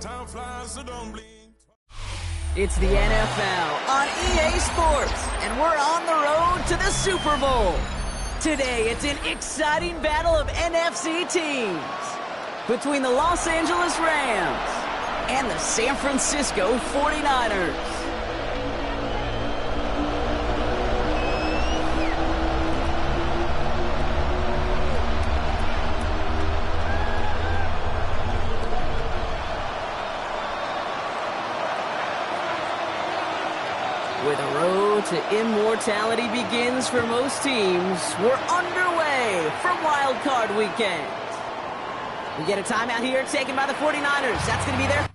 Time flies, so don't blink. It's the NFL on EA Sports, and we're on the road to the Super Bowl. Today, it's an exciting battle of NFC teams between the Los Angeles Rams and the San Francisco 49ers. Where the road to immortality begins for most teams, we're underway for Wild Card Weekend. We get a timeout here taken by the 49ers. That's going to be their...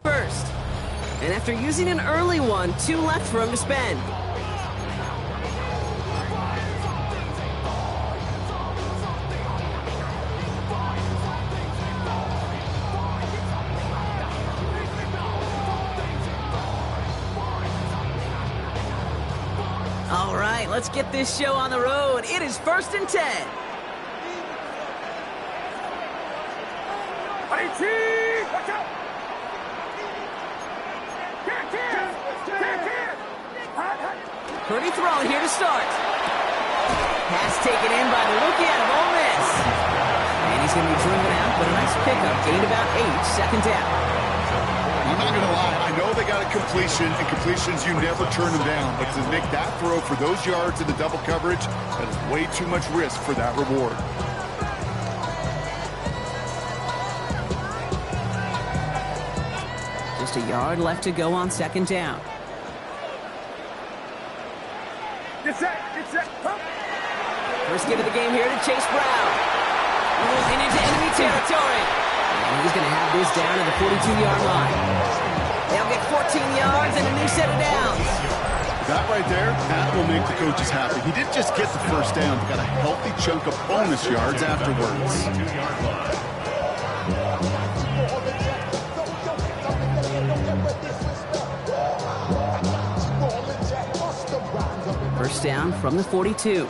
first. And after using an early one, 2 left for him to spend. All right, let's get this show on the road. It is 1st and 10. Watch out! Purdy throwing here to start. Pass taken in by the rookie out of Ole Miss. And he's going to be driven out, but a nice pickup. Gained about 8, second down. I'm not going to lie. I know they got a completion, and completions, you never turn them down. But to make that throw for those yards in the double coverage, that is way too much risk for that reward. Just a yard left to go on second down. Get set! First give of the game here to Chase Brown. Moving into enemy territory. And he's going to have this down at the 42-yard line. They'll get 14 yards and a new set of downs. That right there, that will make the coaches happy. He didn't just get the first down. He got a healthy chunk of bonus yards afterwards. First down from the 42.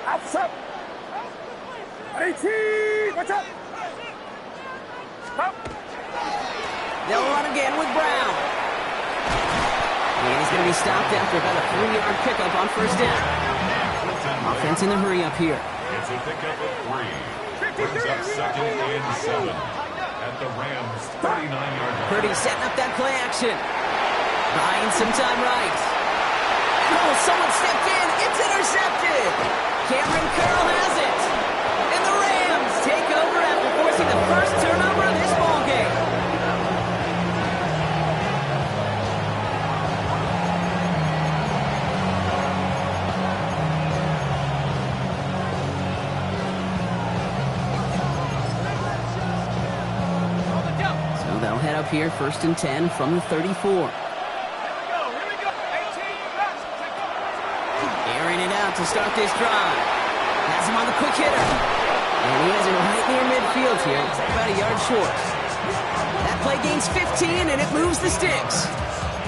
Outside! 18! Watch out! Stop! They'll run again with Brown. And he's going to be stopped after about a 3-yard pickup on first down. Offense in the hurry up here. It's a pickup of 3. Brings up 2nd and 7 at the Rams' 39-yard line. Purdy setting up that play action. Buying some time right. Oh, someone stepped in. It's intercepted. Cameron Curl has it. And the Rams take over after forcing the first turnover of this ballgame. So they'll head up here, 1st and 10 from the 34. To start this drive. Has him on the quick hitter. And he has it right near midfield here. It's about a yard short. That play gains 15, and it moves the sticks.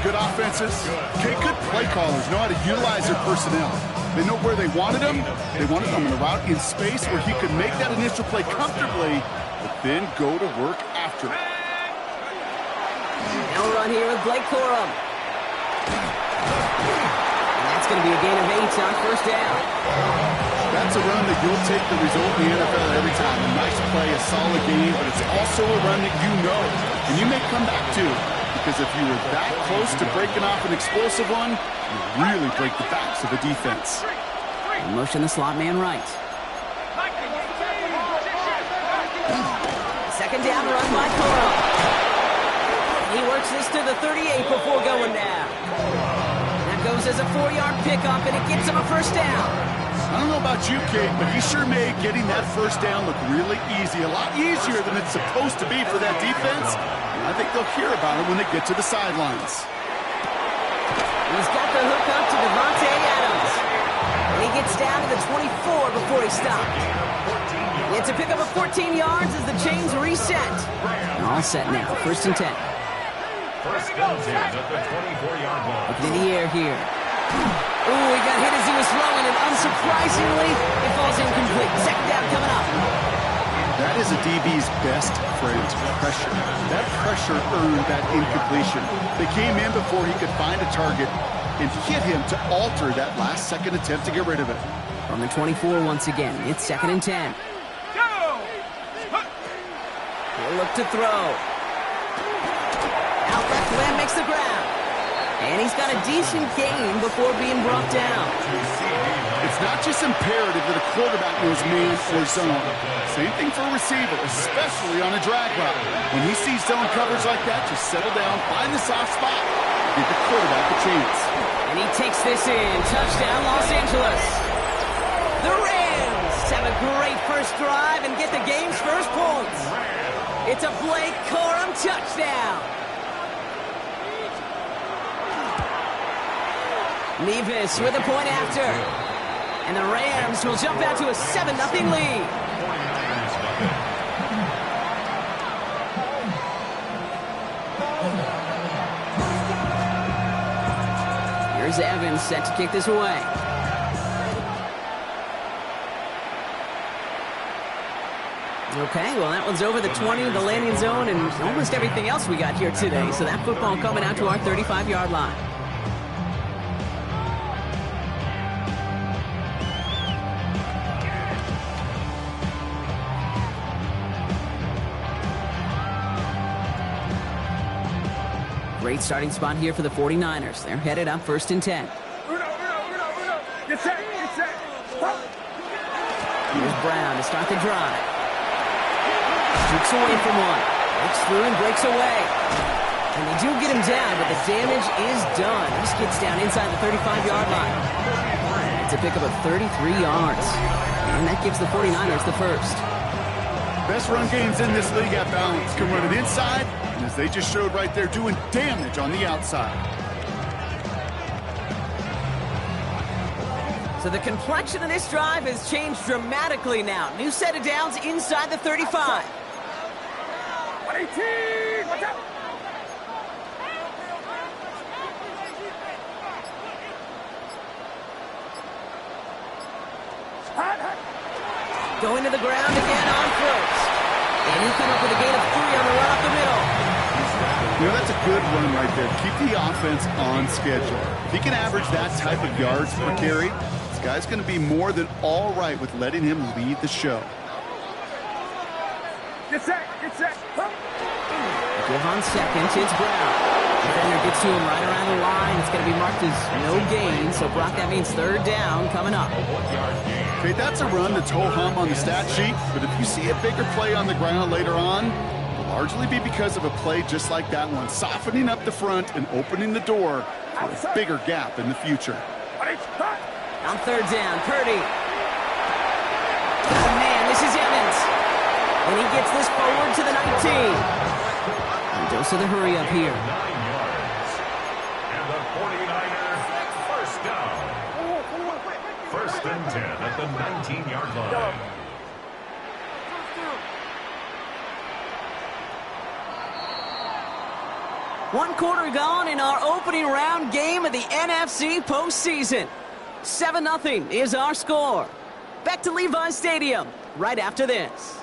Good offenses. Okay, good play callers know how to utilize their personnel. They know where they wanted him. They wanted him in a route in space where he could make that initial play comfortably, but then go to work after it. Now run here with Blake Corum. It's going to be a gain of 8 on first down. That's a run that you'll take the result in the NFL every time. A nice play, a solid game, but it's also a run that you know. And you may come back to, because if you were that close to breaking off an explosive one, you really break the backs of the defense. Motion the slot man right. Second down run by Corum. He works this to the 38 before going down. Goes as a 4-yard pickup, and it gets him a first down. I don't know about you, Kate, but he sure made getting that first down look really easy. A lot easier than it's supposed to be for that defense. And I think they'll hear about it when they get to the sidelines. He's got the hook up to Devontae Adams. And he gets down to the 24 before he stopped. He had to pick up a 14 yards as the chains reset. All set now, 1st and 10. First and 10 at the 24-yard line. Up in the air here. Ooh, he got hit as he was throwing, and unsurprisingly, it falls incomplete. 2nd down coming up. That is a DB's best friend, pressure. That pressure earned that incompletion. They came in before he could find a target and hit him to alter that last-second attempt to get rid of it. From the 24 once again, it's 2nd and 10. He'll look to throw. Out left, Lamb makes the ground. And he's got a decent gain before being brought down. It's not just imperative that a quarterback knows man or zone. Same thing for a receiver, especially on a drag route. When he sees zone coverage like that, just settle down, find the soft spot, give the quarterback a chance. And he takes this in. Touchdown, Los Angeles. The Rams have a great first drive and get the game's first points. It's a Blake Corum touchdown. Nevis with a point after. And the Rams will jump out to a 7-0 lead. Here's Evans set to kick this away. Okay, well, that one's over the 20, the landing zone, and almost everything else we got here today. So that football coming out to our 35-yard line. Great starting spot here for the 49ers. They're headed up 1st and 10. Get set, get set. Here's Brown to start the drive. Shoots away from one. Breaks through and breaks away. And they do get him down, but the damage is done. This gets down inside the 35-yard line. It's a pickup of 33 yards. And that gives the 49ers the first. Best run games in this league at balance. Can run it inside, and as they just showed right there, doing damage on the outside. So the complexion of this drive has changed dramatically now. New set of downs inside the 35. 18, watch out. Going to the ground again on 1st. And he'll come up with a gain of 3 on the run up the middle. You know, that's a good run right there. Keep the offense on schedule. If he can average that type of yards per carry, this guy's going to be more than all right with letting him lead the show. Get set, get set. Give on 2nd, it's Brown. Defender gets to him right around the line. It's going to be marked as no gain. So, Brock, that means 3rd down coming up. Okay, that's a run that's ho-hum on the stat sheet, but if you see a bigger play on the ground later on, it'll largely be because of a play just like that one, softening up the front and opening the door for a bigger gap in the future. On 3rd down, Purdy. Oh, man, this is Evans. And he gets this forward to the 19. And dose of the hurry up here. 9 yards. And the 49ers first down. 1st and 10 at the 19-yard line. One quarter gone in our opening round game of the NFC postseason. 7-0 is our score. Back to Levi's Stadium right after this.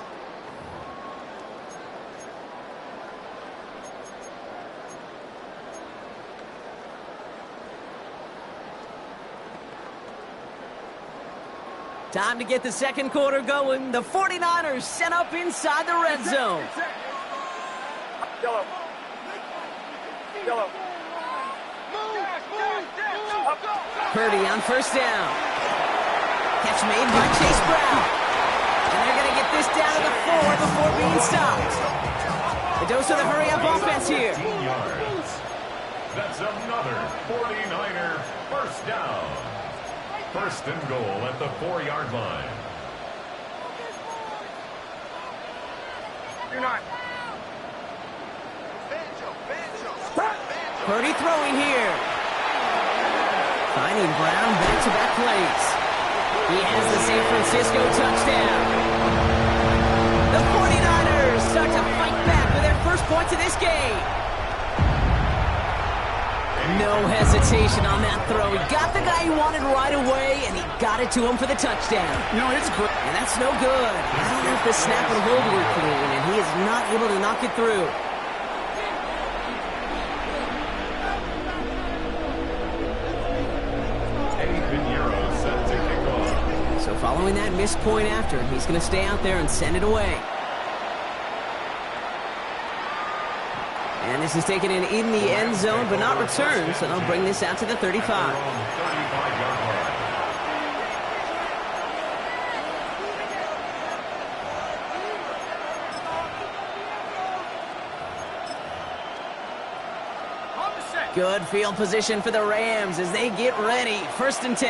Time to get the second quarter going. The 49ers set up inside the red zone. Yellow. Yellow. Purdy on 1st down. Catch made by Chase Brown. And they're going to get this down to the 4 before being stopped. The dose of the hurry-up offense here. 15 yards. That's another 49er first down. First and goal at the 4-yard line. You're not. Purdy throwing here. Finding Brown, back-to-back plays. He has the San Francisco touchdown. The 49ers start to fight back with their first points of this game. No hesitation on that throw. He got the guy he wanted right away, and he got it to him for the touchdown. It's great. And that's no good. I don't know if the snap and hold were clean, and he is not able to knock it through. Set to kick off. So following that missed point after, he's going to stay out there and send it away. And this is taken in the end zone, but not returned, so they'll bring this out to the 35. 35-yard line. Good field position for the Rams as they get ready. First and 10.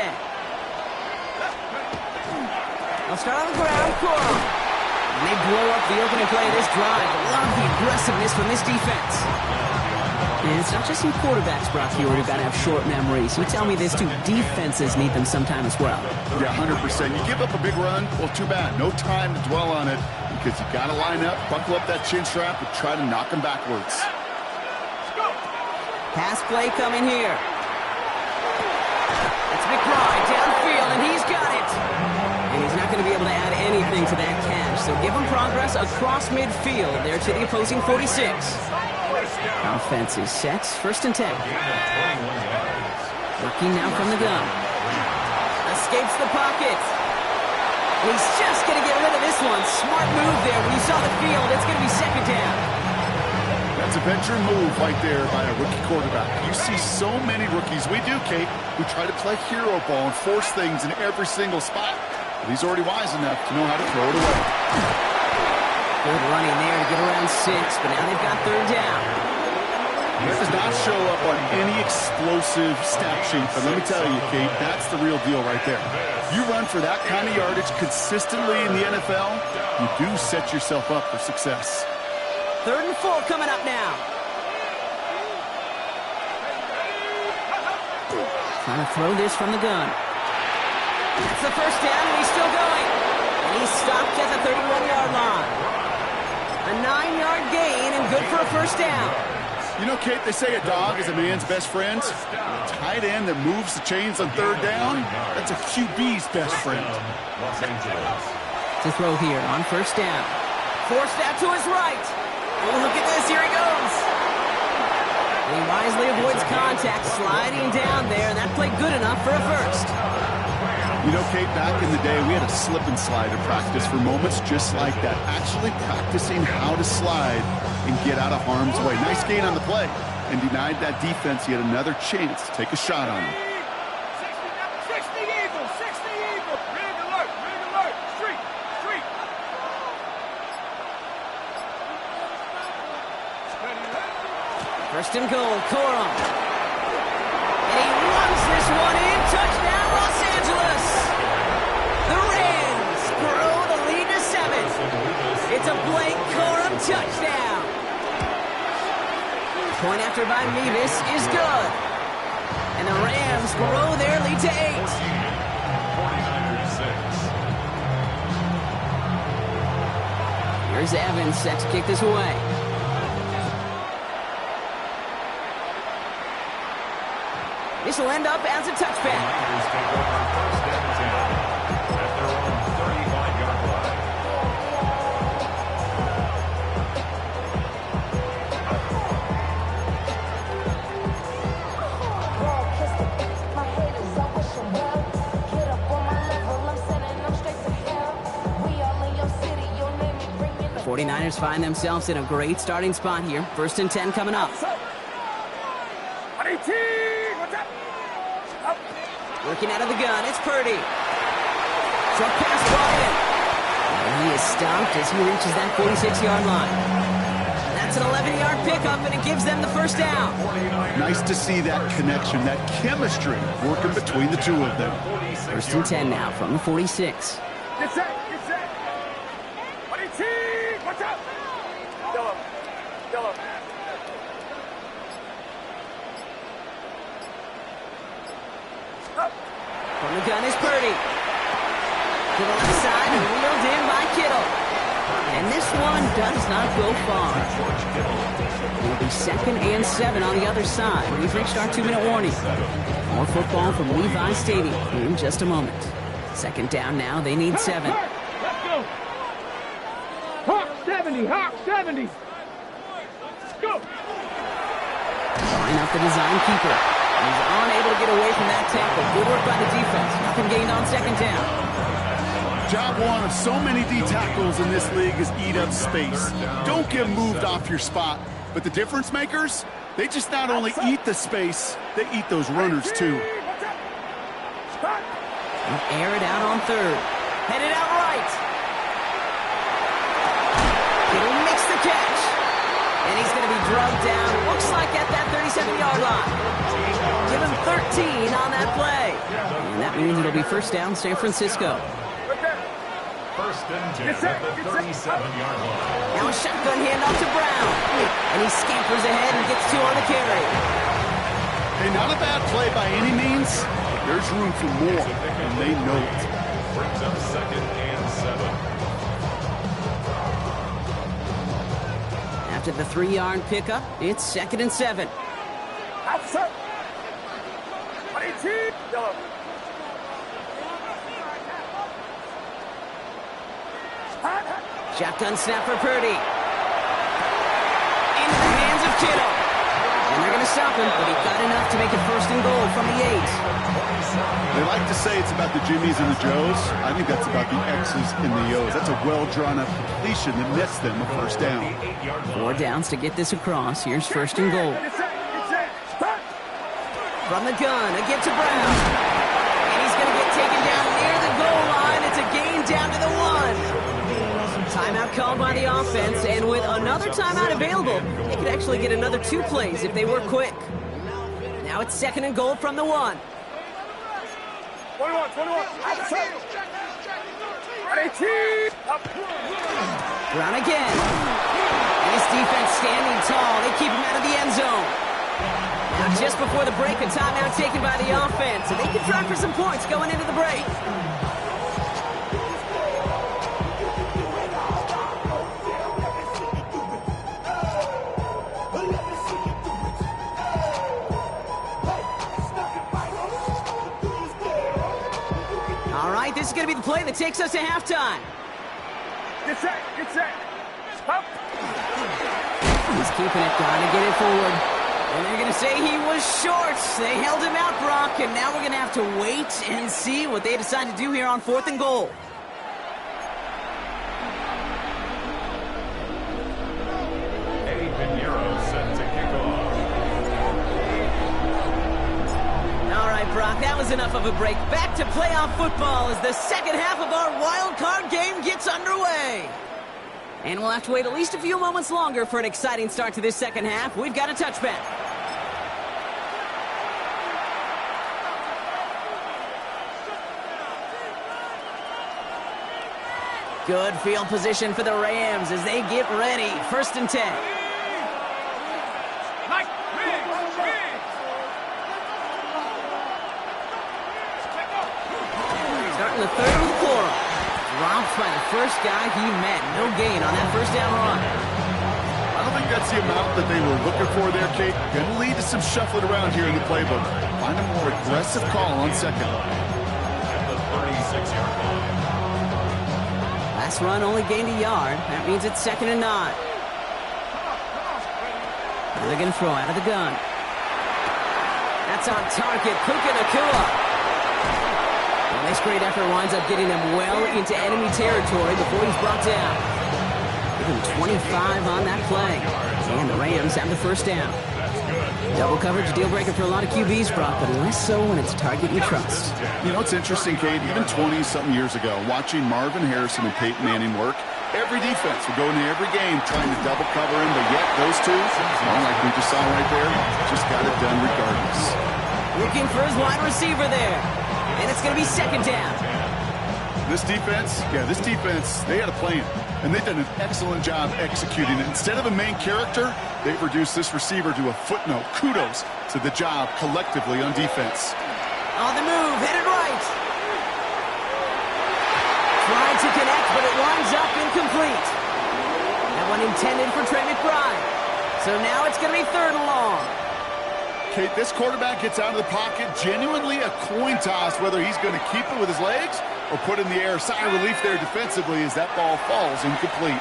They'll start on the ground. Coral. And they blow up the opening play of this drive. Love the aggressiveness from this defense. And it's not just some quarterbacks, Brock Huard, who've got to have short memories. You tell me this too. Defenses need them sometime as well. Yeah, 100%. You give up a big run, well, too bad. No time to dwell on it because you got to line up, buckle up that chin strap, and try to knock them backwards. Pass play coming here. It's McBride downfield, and he's got it. And he's not going to be able to add anything to that catch. So give him progress across midfield there to the opposing 46. Offense is set. First and 10. Working now from the gun. Escapes the pocket. And he's just going to get rid of this one. Smart move there. When you saw the field, it's going to be second down. That's a veteran move right there by a rookie quarterback. You see so many rookies, we do, Kate, who try to play hero ball and force things in every single spot. But he's already wise enough to know how to throw it away. Good running there to get around 6, but now they've got third down. He does not show up on any explosive stat sheet, but let me tell you, Kate, that's the real deal right there. You run for that kind of yardage consistently in the NFL, you do set yourself up for success. Third and 4 coming up now. Trying to throw this from the gun. That's the first down, and he's still going. And he's stopped at the 31-yard line. A 9-yard gain and good for a first down. You know, Kate, they say a dog is a man's best friend. A tight end that moves the chains on third down, that's a QB's best friend. To throw here on first down. Forced out to his right. Oh, look at this. Here he goes. He wisely avoids contact, sliding down there, and that played good enough for a first. You know, Kate, back in the day, we had a slip and slide to practice for moments just like that. Actually practicing how to slide and get out of harm's way. Nice gain on the play, and denied that defense yet another chance to take a shot on him. 60 Eagles, 60 Eagles. Rig alert, street. First and goal, Corum. And he runs this one in. Touchdown, Los Angeles. The Rams grow the lead to 7. It's a Blake Corum touchdown. Point after by Mevis is good. And the Rams grow their lead to 8. 49ers 6. Here's Evans set to kick this away. This will end up as a touchback. Niners take over first and 10 at their own 35-yard line. The 49ers find themselves in a great starting spot here. First and 10 coming up. Working out of the gun, it's Purdy. Short pass brought in. And he is stopped as he reaches that 46-yard line. That's It's an 11-yard pickup, and it gives them the first down. Nice to see that connection, that chemistry working between the two of them. First and 10 now from the 46. Get set, get set. Buddy T, watch out. Yellow, yellow. From the gun is Purdy. To the left side and wheeled in by Kittle. And this one does not go far. It'll be 2nd and 7 on the other side. We've reached our 2-minute warning. More football from Levi Stadium in just a moment. 2nd down now. They need 7. Let's go. Hawk 70, Hawk 70. Go. Line up the design keeper. He's unable to get away from that tackle. Good work by the defense. Nothing gained on 2nd down. Job one of so many D tackles in this league is eat up space. Don't get moved off your spot. But the difference makers, they just not only eat the space, they eat those runners too. Air it out on 3rd. Headed out right. Kittle makes the catch. And he's going to be drugged down, looks like at that 37-yard line. Give him 13 on that play. And that means it'll be first down, San Francisco. First and 10 at the 37-yard line. Now a shotgun handoff to Brown. And he scampers ahead and gets 2 on the carry. Hey, not a bad play by any means. There's room for more, and they know it. Brings up 2nd and 7. After the 3-yard pickup, it's 2nd and 7. Outside. Buddy T, yellow. Shotgun snap for Purdy. Into the hands of Kittle. And they're going to stop him, but he got enough to make it 1st and goal from the 8. They like to say it's about the Jimmies and the Joes. I think that's about the X's and the O's. That's a well-drawn-up completion that nets them a first down. 4 downs to get this across. Here's 1st and goal. Get set, get set. Start. From the gun, a get to Brown. And he's going to get taken down near the goal line. It's a gain down to the 1. Timeout called by the offense, and with another timeout available, they could actually get another 2 plays if they were quick. Now it's 2nd and goal from the 1. 21, 21. Outside. Buddy T. Up. Brown again. And his defense standing tall. They keep him out of the end zone. Now just before the break, a timeout taken by the offense, and they can try for some points going into the break. This is going to be the play that takes us to halftime. Get set, get set. Up. He's keeping it, trying to get it forward. And they're going to say he was short. They held him out, Brock, and now we're going to have to wait and see what they decide to do here on 4th and goal. Eddie Pinheiro set to kick off. All right, Brock, that was enough of a break. Back to playoff football as the second half of our wild card game gets underway. And we'll have to wait at least a few moments longer for an exciting start to this second half. We've got a touchback. Good field position for the Rams as they get ready. 1st and 10. Starting the 3rd with Cora. Dropped by the first guy he met. No gain on that 1st down run. I don't think that's the amount that they were looking for there, Kate. Going to lead to some shuffling around here in the playbook. Find a more aggressive call on 2nd. At the 36-yard line. Last run only gained a yard. That means it's 2nd and 9. Now they're going to throw out of the gun. That's on target. Puka Nacua. Well, this great effort winds up getting them well into enemy territory before he's brought down. Give him 25 on that play. And the Rams have the 1st down. Double coverage, deal breaker for a lot of QBs, Brock, but less so when it's a target you trust. You know, it's interesting, Kate, even 20-something years ago, watching Marvin Harrison and Peyton Manning work, Every defense will go into every game trying to double cover him, but yet those two, well, like we just saw right there, just got it done regardless. Looking for his wide receiver there. And it's going to be second down. This defense, they had a plan, and they've done an excellent job executing it. Instead of a main character, they've reduced this receiver to a footnote. Kudos to the job collectively on defense. On the move, headed right. Tried to connect, but it winds up incomplete. That one intended for Trey McBride. So now it's going to be third and long. Okay, this quarterback gets out of the pocket, genuinely a coin toss whether he's going to keep it with his legs or put in the air. Sigh of relief there defensively as that ball falls incomplete.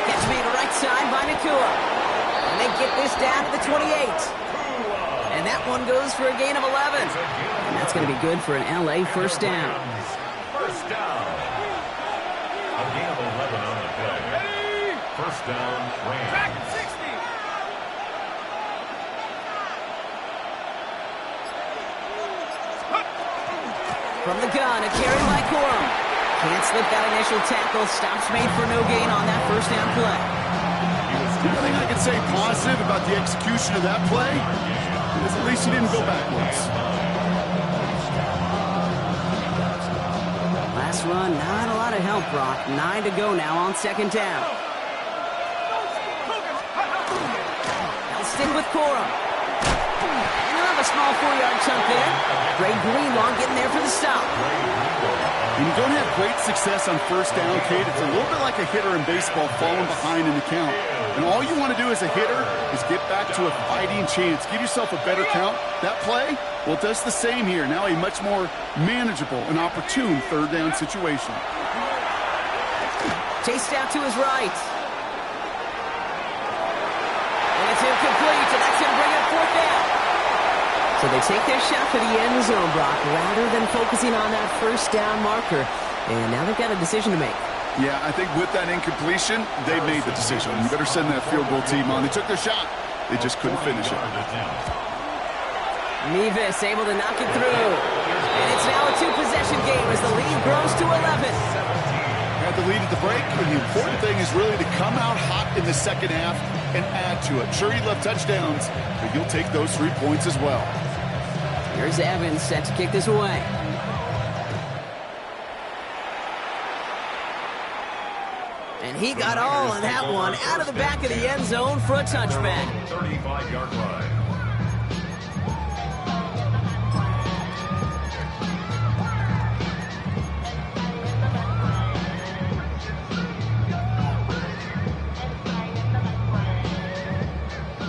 Gets made right side by Nakua. And they get this down to the 28. And that one goes for a gain of 11. And that's going to be good for an LA first down. First down. A gain of 11 on the play. First down, Rams. Back at 60. From the gun, a carry by Corum. Can't slip that initial tackle. Stops made for no gain on that first down play. The only thing I can say positive about the execution of that play is at least he didn't go backwards. Last run, not a lot of help, Brock. 9 to go now on second down. They'll stick with Corum. A small 4-yard chunk there. Great Greenlaw getting there for the stop. When you don't have great success on first down, Kate, it's a little bit like a hitter in baseball falling behind in the count. And all you want to do as a hitter is get back to a fighting chance. Give yourself a better count. That play, well, it does the same here. Now a much more manageable and opportune third down situation. Chased out to his right. And it's incomplete, and that's going to bring up fourth down. So they take their shot for the end zone, Brock, rather than focusing on that first down marker. And now they've got a decision to make. Yeah, I think with that incompletion, they made the decision. You better send that field goal team on. They took their shot. They just couldn't finish it. Mevis able to knock it through. And it's now a two-possession game as the lead grows to 11. Had the lead at the break, and the important thing is really to come out hot in the second half and add to it. Sure, you left touchdowns, but you'll take those 3 points as well. Here's Evans set to kick this away. And he got all of that one out of the back of the end zone for a touchback. 35-yard line.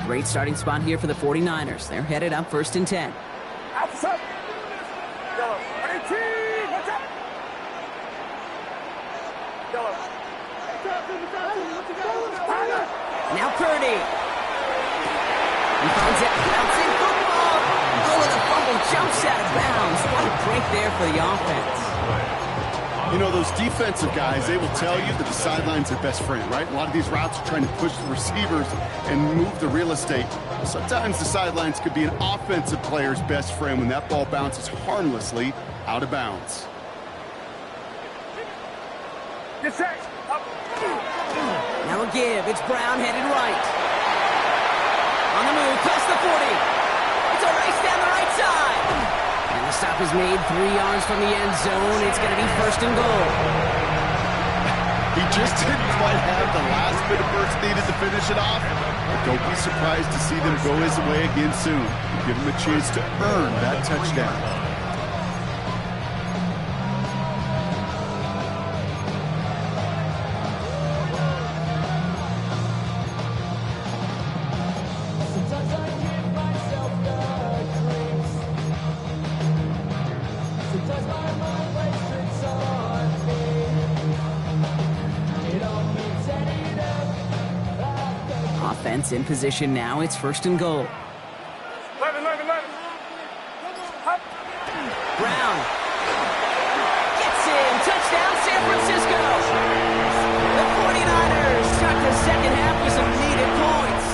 Great starting spot here for the 49ers. They're headed up first and 10. Outside. Yellow. 18. Watch out. Yellow. Now Purdy. He finds it. Bouncing football. Oh, and the fumble jumps out of bounds. What a break there for the offense. You know, those defensive guys, they will tell you that the sideline's their best friend, right? A lot of these routes are trying to push the receivers and move the real estate. Sometimes the sidelines could be an offensive player's best friend when that ball bounces harmlessly out of bounds. Get set. Up. Now a give. It's Brown headed right. On the move, past the 40. It's a race down the right side. And the stop is made 3 yards from the end zone. It's going to be first and goal. He just didn't quite have the last bit of burst needed to finish it off. But don't be surprised to see them go his way again soon. Give him a chance to earn that touchdown. Offense in position now. It's first and goal. 11. Up. Brown gets in. Touchdown, San Francisco. The 49ers start the second half with some needed points.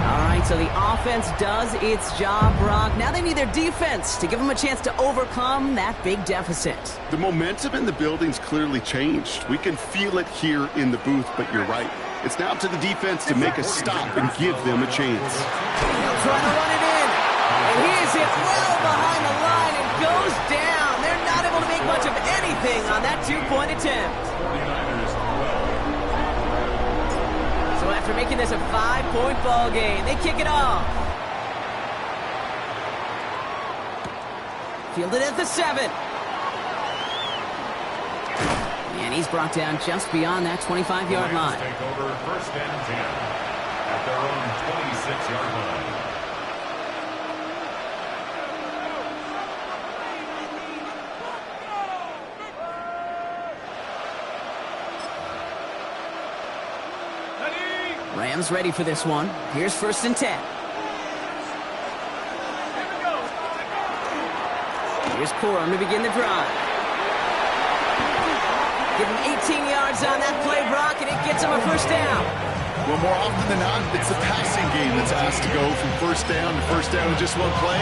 All right, so the offense does its job, Brock. Now they need their defense to give them a chance to overcome that big deficit. The momentum in the building's clearly changed. We can feel it here in the booth, but you're right. It's now to the defense to make a stop and give them a chance. He'll try to run it in. And he is hit well behind the line and goes down. They're not able to make much of anything on that two-point attempt. So after making this a 5-point ball game, they kick it off. Fielded at the 7. And he's brought down just beyond that 25-yard line. Take over 1st and 10 at their own 26-yard line. Rams ready for this one. Here's 1st and 10. Here's Corum to begin the drive. Give him 18 yards on that play, Brock, and it gets him a 1st down. Well, more often than not, it's the passing game that's asked to go from 1st down to 1st down in just one play.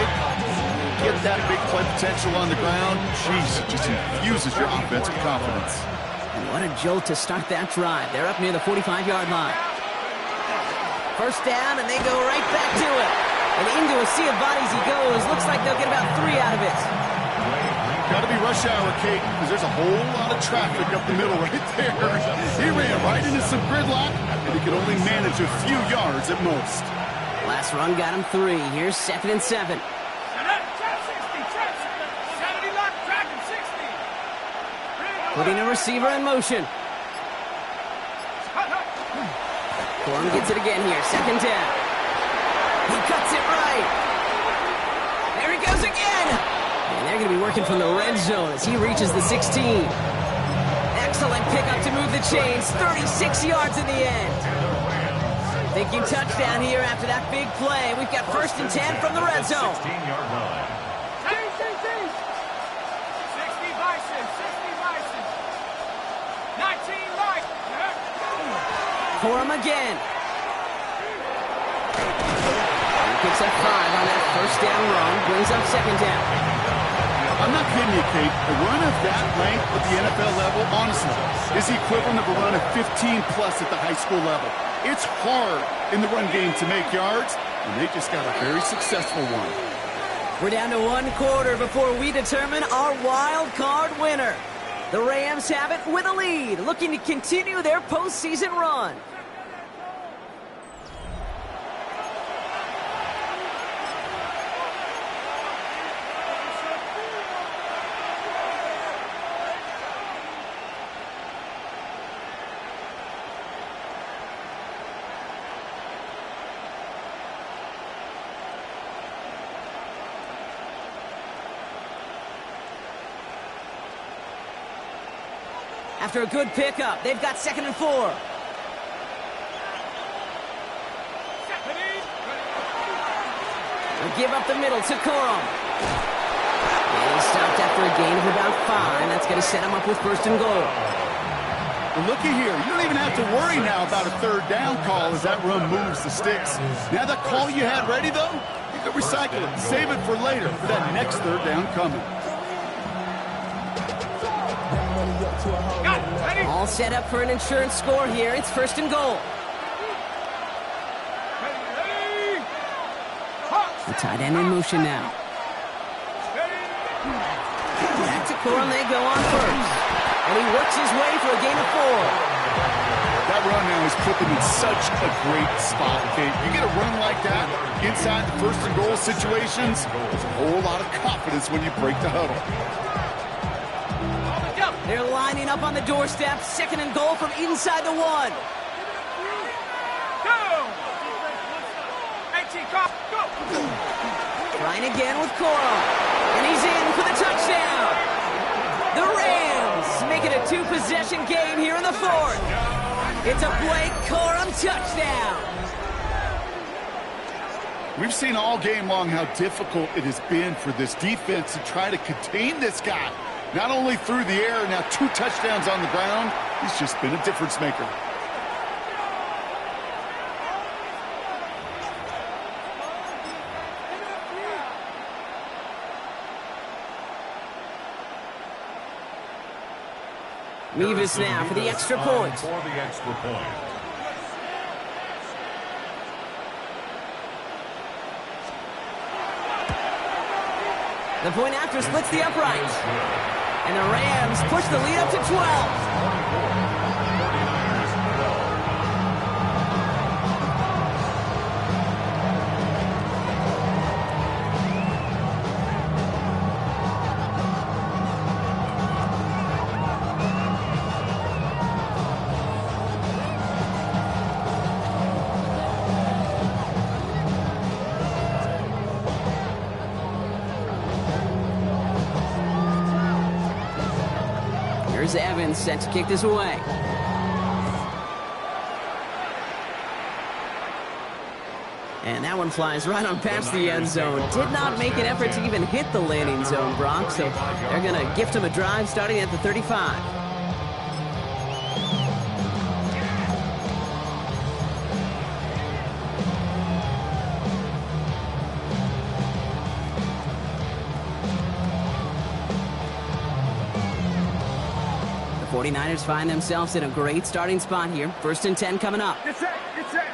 Get that big play potential on the ground. Jeez, it just infuses your offensive confidence. And what a jolt to start that drive. They're up near the 45-yard line. 1st down, and they go right back to it. And into a sea of bodies he goes. Looks like they'll get about 3 out of it. Got to be rush hour, Kate, because there's a whole lot of traffic up the middle right there. He ran right into some gridlock, and he could only manage a few yards at most. Last run got him 3. Here's 2nd and 7. Putting a receiver in motion. Corum gets it again here. 2nd down. He cuts it right. There he goes again. And they're going to be working from the red zone as he reaches the 16. Excellent pickup to move the chains. 36 yards in the end. Thinking touchdown here after that big play. We've got 1st and 10 from the red zone. 16-yard line. 60 Bison, 60 Bison. 19 Mike. Corum again. He picks up 5 on that 1st down run. Brings up 2nd down. I'm not kidding you, Kate. A run of that length at the NFL level, honestly, is the equivalent of a run of 15-plus at the high school level. It's hard in the run game to make yards, and they just got a very successful one. We're down to 1 quarter before we determine our wild card winner. The Rams have it with a lead, looking to continue their postseason run. After a good pickup, they've got 2nd and 4. They'll give up the middle to Corum. And he's stopped after a gain of about 5. That's going to set him up with 1st and goal. Well, looky here. You don't even have to worry now about a 3rd down call as that run moves the sticks. Now that call you had ready, though, you can recycle it. Save it for later for that next 3rd down coming. All set up for an insurance score here. It's 1st and goal. The tight end in motion now. Back to Corum, they go on 1st. And he works his way for a gain of 4. That run now is put them in such a great spot, Kate. You get a run like that inside the 1st and goal situations, there's a whole lot of confidence when you break the huddle. They're lining up on the doorstep. 2nd and goal from inside the 1. Trying again with Corum. And he's in for the touchdown. The Rams make it a 2-possession game here in the 4th. It's a Blake Corum touchdown. We've seen all game long how difficult it has been for this defense to try to contain this guy. Not only through the air, now 2 touchdowns on the ground. He's just been a difference maker. Mevis now for the extra point. For the extra point. The point after splits the uprights. And the Rams push the lead up to 12. Here's Evans set to kick this away. And that one flies right on past the end zone. Did not make an effort to even hit the landing zone, Brock. So they're going to gift him a drive starting at the 35. The 49ers find themselves in a great starting spot here. 1st and 10 coming up. Get set, get set.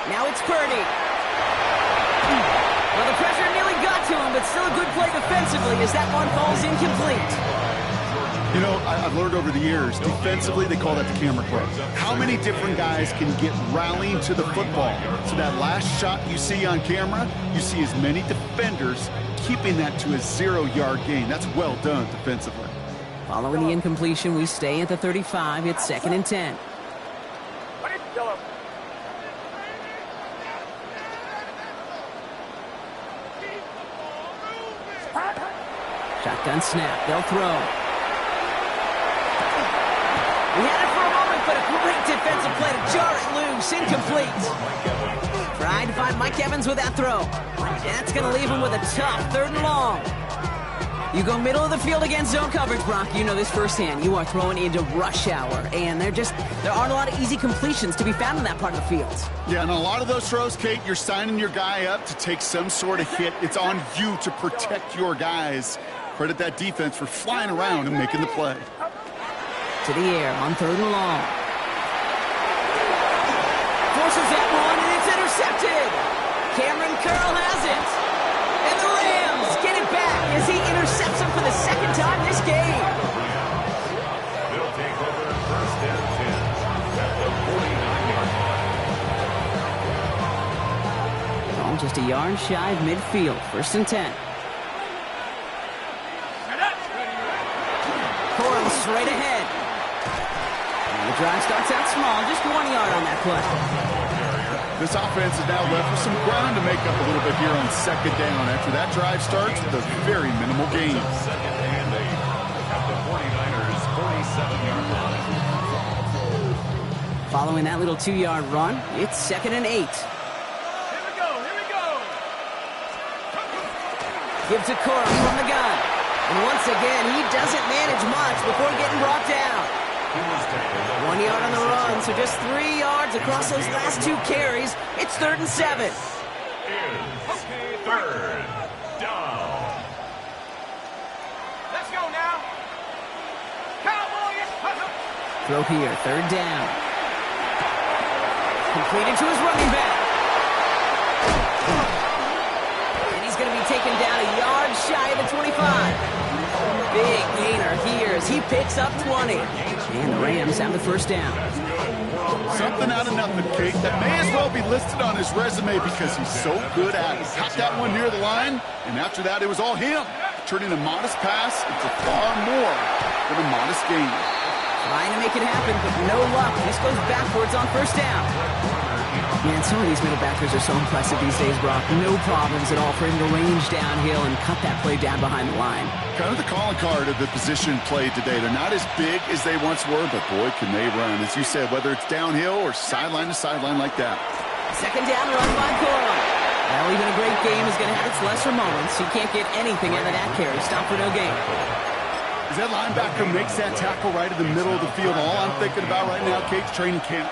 Now it's Purdy. Well, the pressure nearly got to him, but still a good play defensively as that one falls incomplete. You know, I've learned over the years, defensively, they call that the camera club. How many different guys can get rallying to the football? So that last shot you see on camera, you see as many defenders keeping that to a 0-yard gain. That's well done defensively. Following the incompletion, we stay at the 35. It's 2nd and 10. Shotgun snap. They'll throw. He had it for a moment, but a great defensive play to jar it loose. Incomplete. Trying to find Mike Evans with that throw. That's going to leave him with a tough 3rd and long. You go middle of the field against zone coverage, Brock. You know this firsthand. You are throwing into rush hour, and there aren't a lot of easy completions to be found in that part of the field. Yeah, and a lot of those throws, Kate, you're signing your guy up to take some sort of hit. It's on you to protect your guys. Credit that defense for flying around and making the play. To the air on 3rd and long. Forces that one, and it's intercepted. Cameron Curl has it. And the Rams get it back as he intercepts him for the 2nd time this game. They'll take over 1st and 10 at the 49 yard line. All just a yard shy of midfield. 1st and 10. Coral straight ahead. The drive starts out small, just 1 yard on that play. This offense is now left with some ground to make up a little bit here on 2nd down after that drive starts with a very minimal gain. 2nd and 8 at the 49ers 47-yard line. Following that little 2-yard run, it's 2nd and 8. Here we go, here we go. Give to Coral from the gun. And once again, he doesn't manage much before getting brought down. 1 yard on the run, so just 3 yards across those last 2 carries. It's 3rd and 7. Is 3rd down. Let's go now. Cowboys. Throw here, 3rd down. Completed to his running back. And he's going to be taken down a yard shy of the 25. Big gainer here as he picks up 20. And the Rams have the 1st down. Something out of nothing, Kate. That may as well be listed on his resume because he's so good at it. Caught that one near the line, and after that, it was all him. Turning a modest pass into far more than a modest gain. Trying to make it happen, but no luck. This goes backwards on 1st down. Man, some of these middle backers are so impressive these days, Brock. No problems at all for him to range downhill and cut that play down behind the line. Kind of the calling card of the position played today. They're not as big as they once were, but boy, can they run. As you said, whether it's downhill or sideline to sideline like that. 2nd down run by Coral. Well, even a great game is going to have its lesser moments. He can't get anything out of that carry. Stop for no gain. As that linebacker makes that tackle right in the middle of the field, all I'm thinking about right now, Kate's training camp.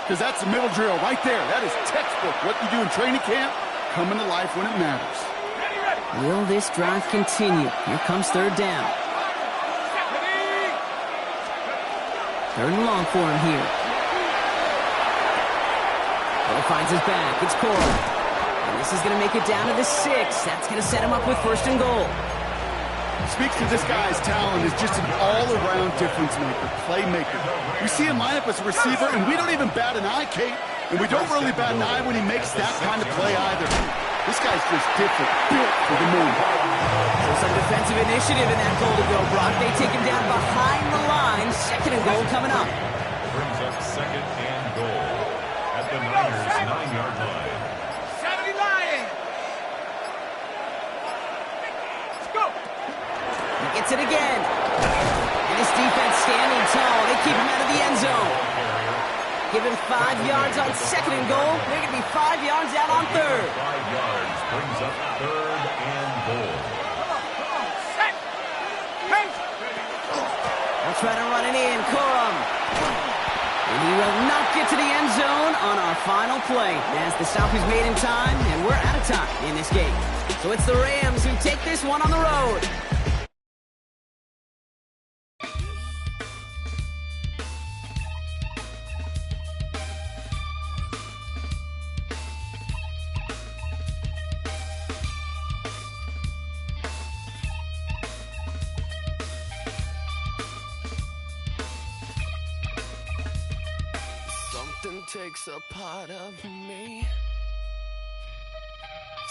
Because that's the middle drill right there. That is textbook. What you do in training camp, coming to life when it matters. Will this drive continue? Here comes third down. Third and long for him here. Cole finds his back. It's Cole. And this is going to make it down to the 6. That's going to set him up with first and goal. Speaks to this guy's talent as just an all-around difference maker, playmaker. We see him line up as a receiver, and we don't even bat an eye, Kate. And we don't really bat an eye when he makes that kind of play either. This guy's just different, built for the moment. So some defensive initiative in that goal to go, Brock. They take him down behind the line. Second and goal coming up. Brings up second and goal at the Niners' 9-yard line. 70 Lions! Let's go! He gets it again. And his defense standing tall. They keep him out of the end zone. Give him 5 yards on second and goal. They're going to be 5 yards out on third. 5 yards brings up third and goal. Come on, set! Hey! They'll try to run it in. Corum. And he will not get to the end zone on our final play as the stop is made in time, and we're out of time in this game. So it's the Rams who take this one on the road. Something takes a part of me,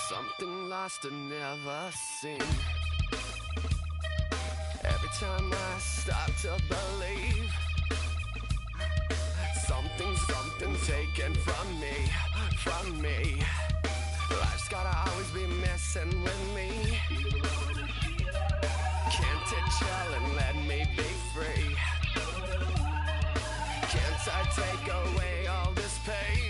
something lost and never seen. Every time I start to believe, something taken from me. Life's gotta always be messing with me. Can't it chill and let me be free? Can't I take away all this pain?